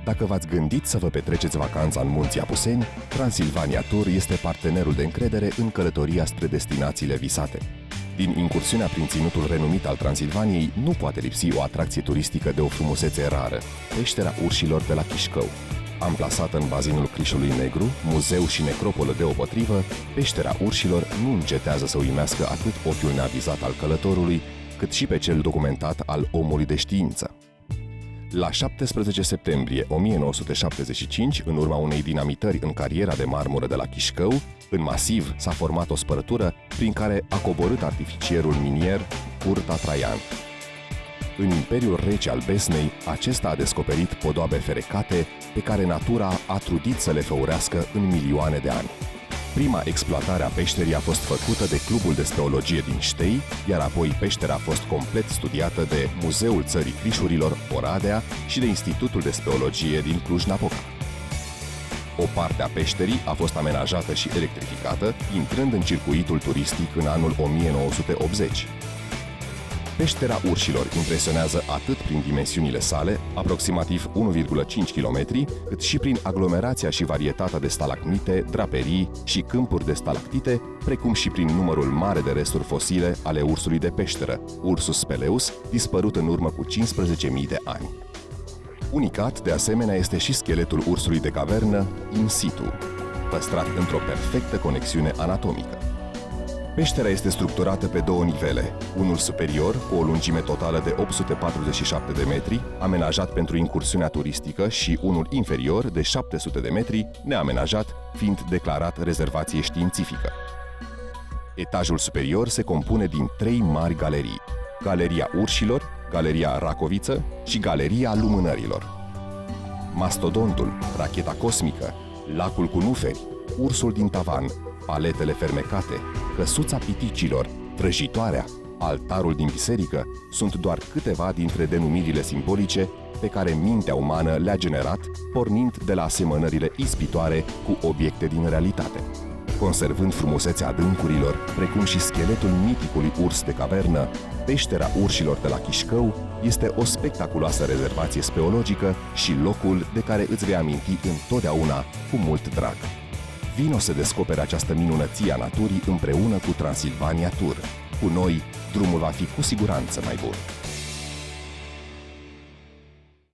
Dacă v-ați gândit să vă petreceți vacanța în Munții Apuseni, Transilvania Tour este partenerul de încredere în călătoria spre destinațiile visate. Din incursiunea prin ținutul renumit al Transilvaniei nu poate lipsi o atracție turistică de o frumusețe rară, peștera urșilor de la Chișcău. Amplasată în bazinul Crișului Negru, muzeu și necropolă deopotrivă, peștera urșilor nu încetează să uimească atât ochiul neavizat al călătorului, cât și pe cel documentat al omului de știință. La 17 septembrie 1975, în urma unei dinamitări în cariera de marmură de la Chișcău, în masiv s-a format o spărătură prin care a coborât artificierul minier Curta Traian. În Imperiul Rece al Besnei, acesta a descoperit podoabe ferecate pe care natura a trudit să le făurească în milioane de ani. Prima exploatare a peșterii a fost făcută de Clubul de Speologie din Ștei, iar apoi peștera a fost complet studiată de Muzeul Țării Crișurilor, Oradea, și de Institutul de Speologie din Cluj-Napoca. O parte a peșterii a fost amenajată și electrificată, intrând în circuitul turistic în anul 1980. Peștera urșilor impresionează atât prin dimensiunile sale, aproximativ 1,5 km, cât și prin aglomerația și varietatea de stalagmite, draperii și câmpuri de stalactite, precum și prin numărul mare de resturi fosile ale ursului de peșteră, Ursus speleus, dispărut în urmă cu 15.000 de ani. Unicat, de asemenea, este și scheletul ursului de cavernă in situ, păstrat într-o perfectă conexiune anatomică. Peștera este structurată pe două nivele, unul superior, cu o lungime totală de 847 de metri, amenajat pentru incursiunea turistică, și unul inferior, de 700 de metri, neamenajat, fiind declarat rezervație științifică. Etajul superior se compune din 3 mari galerii: Galeria Urșilor, Galeria Racoviță și Galeria Lumânărilor. Mastodontul, racheta cosmică, lacul cu nuferi, ursul din tavan, paletele fermecate, căsuța piticilor, vrăjitoarea, altarul din biserică sunt doar câteva dintre denumirile simbolice pe care mintea umană le-a generat, pornind de la asemănările ispitoare cu obiecte din realitate. Conservând frumusețea adâncurilor, precum și scheletul miticului urs de cavernă, peștera urșilor de la Chișcău este o spectaculoasă rezervație speologică și locul de care îți vei aminti întotdeauna cu mult drag. Vino să descoperi această minunăție a naturii împreună cu Transilvania Tour. Cu noi, drumul va fi cu siguranță mai bun.